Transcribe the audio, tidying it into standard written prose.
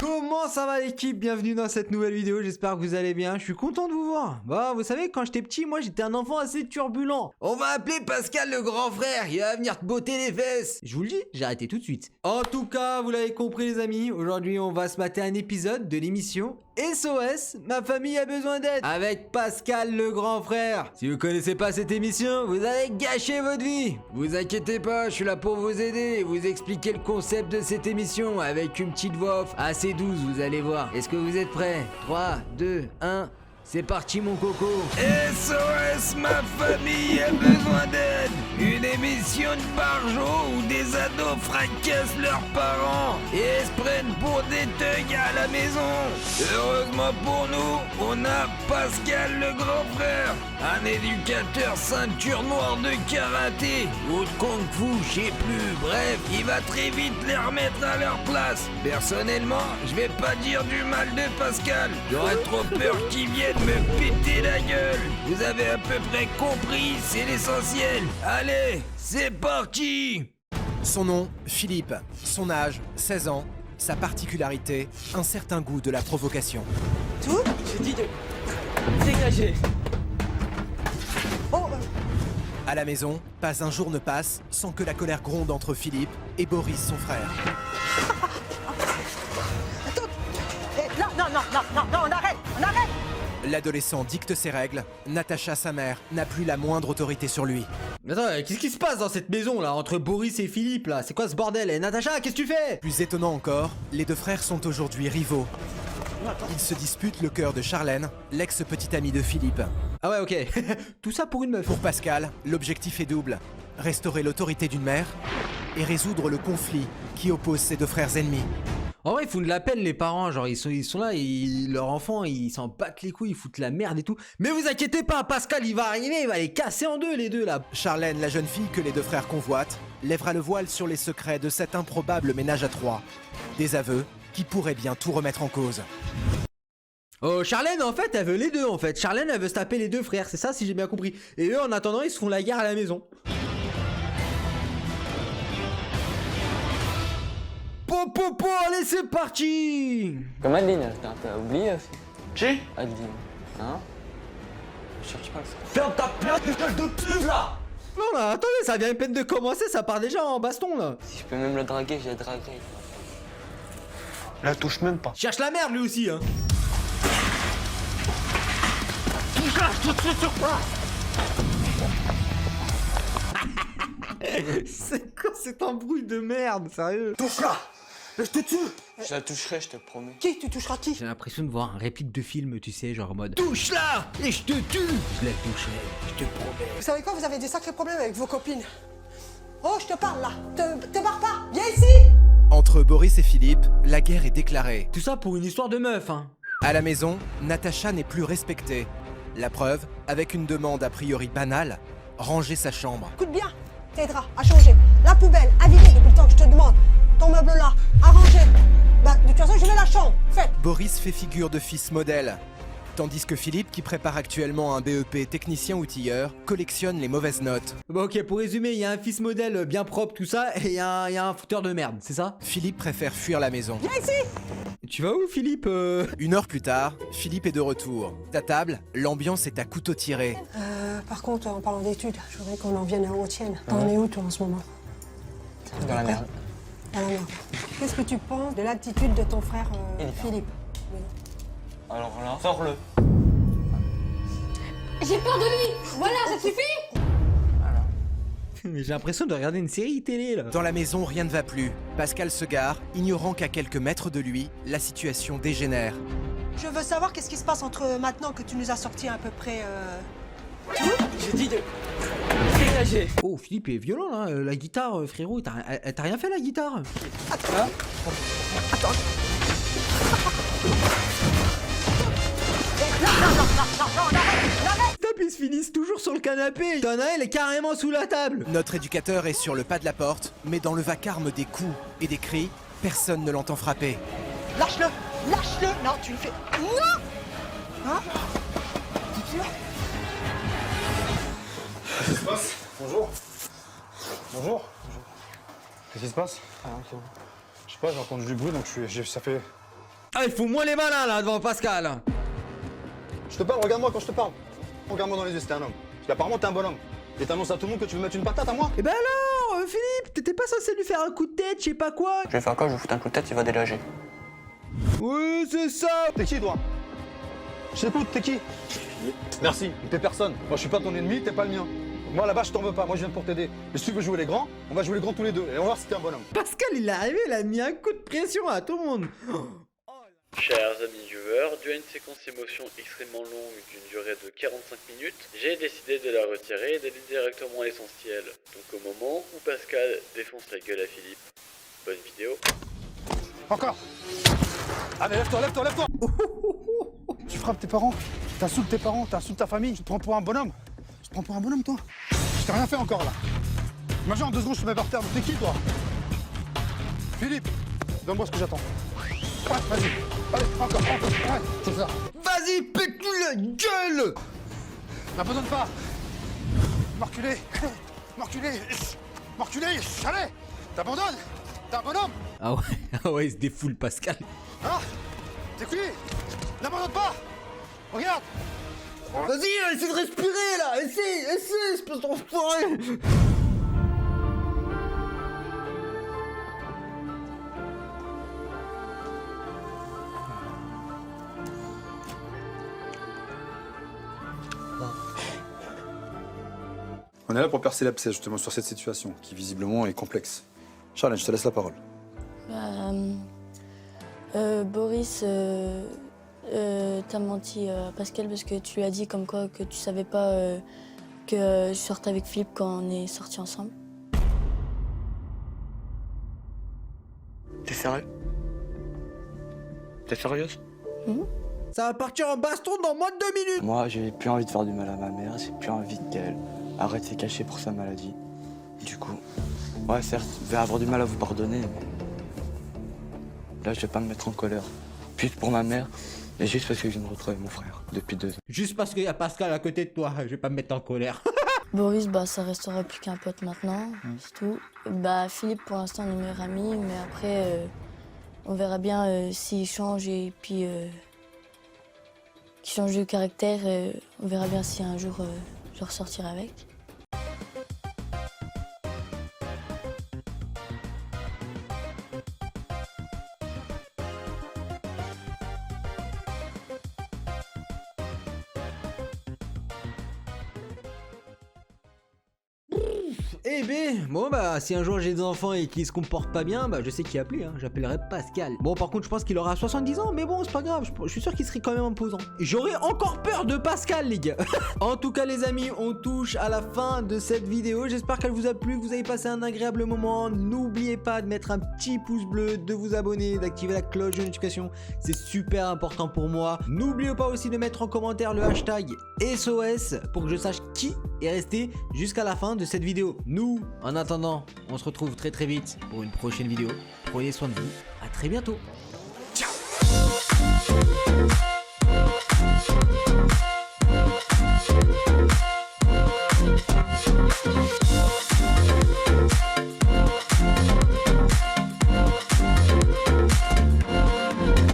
Comment ça va l'équipe? Bienvenue dans cette nouvelle vidéo, j'espère que vous allez bien, je suis content de vous voir. Bah vous savez, quand j'étais petit, moi j'étais un enfant assez turbulent. On va appeler Pascal le grand frère, il va venir te botter les fesses. Je vous le dis, j'ai arrêté tout de suite. En tout cas, vous l'avez compris les amis, aujourd'hui on va se mater un épisode de l'émission SOS, ma famille a besoin d'aide, avec Pascal le grand frère. Si vous connaissez pas cette émission, vous allez gâcher votre vie. Vous inquiétez pas, je suis là pour vous aider et vous expliquer le concept de cette émission avec une petite voix off assez douce, vous allez voir. Est-ce que vous êtes prêts? 3, 2, 1... C'est parti mon coco. SOS, ma famille a besoin d'aide. Une émission de barjots où des ados fracassent leurs parents et se prennent pour des thugs à la maison. Heureusement pour nous, on a Pascal le grand frère, un éducateur ceinture noire de karaté ou de kung fu, je sais plus. Bref, il va très vite les remettre à leur place. Personnellement, je vais pas dire du mal de Pascal. J'aurais trop peur qu'il vienne me péter la gueule. Vous avez à peu près compris, c'est l'essentiel. Allez, c'est parti. Son nom, Philippe. Son âge, 16 ans. Sa particularité, un certain goût de la provocation. Tout? J'ai dit de dégager. Oh À la maison, pas un jour ne passe sans que la colère gronde entre Philippe et Boris, son frère. Attends. Non, on arrête. L'adolescent dicte ses règles. Natacha, sa mère, n'a plus la moindre autorité sur lui. Attends, qu'est-ce qui se passe dans cette maison là, entre Boris et Philippe là? C'est quoi ce bordel? Et Natacha, qu'est-ce que tu fais? Plus étonnant encore, les deux frères sont aujourd'hui rivaux. Ils se disputent le cœur de Charlène, l'ex-petite amie de Philippe. Ah ouais, ok. Tout ça pour une meuf. Pour Pascal, l'objectif est double. Restaurer l'autorité d'une mère et résoudre le conflit qui oppose ses deux frères ennemis. En vrai, ils foutent de la peine les parents, genre ils sont là, leurs enfants, ils s'en battent les couilles, ils foutent la merde et tout. Mais vous inquiétez pas, Pascal, il va arriver, il va les casser en deux les deux là. Charlène, la jeune fille que les deux frères convoitent, lèvera le voile sur les secrets de cet improbable ménage à trois. Des aveux qui pourraient bien tout remettre en cause. Oh, Charlène, en fait, elle veut les deux en fait. Charlène, elle veut se taper les deux frères, c'est ça si j'ai bien compris. Et eux, en attendant, ils se font la guerre à la maison. Po, allez, c'est parti! Comme Adeline, t'as oublié aussi. Qui? Adeline. Hein? Je cherche pas ça. Ferme ta gueule de pute là! Non là, attendez, ça vient à peine de commencer, ça part déjà en baston là. Si je peux même le draguer, je le draguerai. La touche même pas. Cherche la merde lui aussi hein. Touche là, tout de suite sur place! C'est quoi cet embrouille de merde, sérieux? Touche là! Je te tue! Je la toucherai, je te promets. Qui? Tu toucheras qui? J'ai l'impression de voir un réplique de film, tu sais, genre en mode Touche là et je te tue. je la toucherai, je te promets. Vous savez quoi? Vous avez des sacrés problèmes avec vos copines. Oh, je te parle là. Te barre pas. Viens ici. Entre Boris et Philippe, la guerre est déclarée. Tout ça pour une histoire de meuf, hein. À la maison, Natacha n'est plus respectée. La preuve, avec une demande a priori banale, ranger sa chambre. Écoute bien. T'aideras à changer. La poubelle, à vider depuis le temps que je te demande. Ton meuble là, à ranger. Bah, de toute façon, je vais la chambre. Faites. Boris fait figure de fils modèle, tandis que Philippe, qui prépare actuellement un BEP technicien outilleur, collectionne les mauvaises notes. Bon ok, pour résumer, il y a un fils modèle bien propre, tout ça, et il y a un fouteur de merde, c'est ça? Philippe préfère fuir la maison. Viens ici. Tu vas où Philippe? Une heure plus tard, Philippe est de retour. À table, l'ambiance est à couteau tiré. Par contre, en parlant d'études, je voudrais qu'on en vienne à la tienne. T'en es où toi en ce moment? Dans la merde. Dans la merde. Qu'est-ce que tu penses de l'attitude de ton frère Philippe? Alors là, sors-le. J'ai peur de lui. Voilà, ça suffit. Mais j'ai l'impression de regarder une série télé là. Dans la maison, rien ne va plus. Pascal se gare, ignorant qu'à quelques mètres de lui, la situation dégénère. Je veux savoir qu'est-ce qui se passe entre maintenant que tu nous as sorti à peu près... J'ai dit de dégager. Oh, Philippe est violent là, la guitare, frérot, t'as rien fait la guitare? Stop, ils se finissent toujours sur le canapé. T'en as, elle est carrément sous la table. Notre éducateur est sur le pas de la porte, mais dans le vacarme des coups et des cris, personne ne l'entend frapper. Lâche-le. Lâche-le. Non, tu le fais... Non. Hein? Qu'est-ce qui se passe? Bonjour. Bonjour. Qu'est-ce qui se passe? Ah, c'est bon. Je sais pas, j'ai entendu du bruit donc ça fait Ah, il faut moins les malins là devant Pascal. Je te parle, regarde-moi quand je te parle. Regarde-moi dans les yeux, c'était un homme. Parce qu'apparemment, t'es un bonhomme. Et t'annonces à tout le monde que tu veux mettre une patate à moi? Eh ben alors, Philippe, t'étais pas censé lui faire un coup de tête, je sais pas quoi. Je vais faire quoi? Je vais foutre un coup de tête, il va dégager. Oui, c'est ça. T'es qui, toi? Je t'écoute, t'es qui? Merci, t'es personne. Moi, je suis pas ton ennemi, t'es pas le mien. Moi, là-bas, je t'en veux pas. Moi, je viens pour t'aider. Mais si tu veux jouer les grands, on va jouer les grands tous les deux. Et on va voir si t'es un bonhomme. Pascal, il est arrivé, il a mis un coup de pression à tout le monde. Chers amis viewers, dû à une séquence émotion extrêmement longue d'une durée de 45 minutes, j'ai décidé de la retirer et d'aller directement à l'essentiel. Donc au moment où Pascal défonce la gueule à Philippe. Bonne vidéo. Encore. Allez, lève-toi, lève-toi, lève-toi. Tu frappes tes parents, t'insultes tes parents, t'insultes ta famille. Tu te prends pour un bonhomme. Tu te prends pour un bonhomme, toi? Je t'ai rien fait encore, là. Imagine, en 2 secondes, je te mets par terre. T'es qui, toi? Philippe, donne-moi ce que j'attends. Ouais, vas-y. Allez, encore. Ouais, c'est ça. Vas-y, pète-lui la gueule. N'abandonne pas. M'enculer. Allez, t'abandonnes. T'es un bonhomme. Ah ouais, il se défoule Pascal. Ah, t'es qui? N'abandonne pas. Regarde. Vas-y, essaie de respirer là. Essaie, espèce d'enfoiré. On est là pour percer l'abcès justement sur cette situation qui visiblement est complexe. Charlène, je te laisse la parole. Boris, t'as menti à Pascal parce que tu lui as dit comme quoi que tu savais pas que je sortais avec Philippe quand on est sortis ensemble. T'es sérieux? T'es sérieuse? Ça va partir en baston dans moins de 2 minutes. Moi, j'ai plus envie de faire du mal à ma mère, j'ai plus envie qu'elle arrête de se cacher pour sa maladie. Du coup, ouais, certes, je vais avoir du mal à vous pardonner, mais là, je vais pas me mettre en colère. Juste pour ma mère, et juste parce que je viens de retrouver mon frère depuis 2 ans. Juste parce qu'il y a Pascal à côté de toi, je vais pas me mettre en colère. Boris, bah ça restera plus qu'un pote maintenant, c'est tout. Bah Philippe, pour l'instant, on est meilleurs amis, mais après, on verra bien s'il change et puis qu'il change de caractère. On verra bien si un jour je ressortirai avec. Eh ben, bon bah si un jour j'ai des enfants et qu'ils se comportent pas bien, bah je sais qui appeler, hein, j'appellerai Pascal. Bon par contre je pense qu'il aura 70 ans, mais bon c'est pas grave, je suis sûr qu'il serait quand même imposant. J'aurais encore peur de Pascal les gars. En tout cas les amis, on touche à la fin de cette vidéo, j'espère qu'elle vous a plu, que vous avez passé un agréable moment. N'oubliez pas de mettre un petit pouce bleu, de vous abonner, d'activer la cloche de notification, c'est super important pour moi. N'oubliez pas aussi de mettre en commentaire le hashtag SOS pour que je sache qui est resté jusqu'à la fin de cette vidéo. Nous, en attendant, on se retrouve très très vite pour une prochaine vidéo. Prenez soin de vous, à très bientôt. Ciao.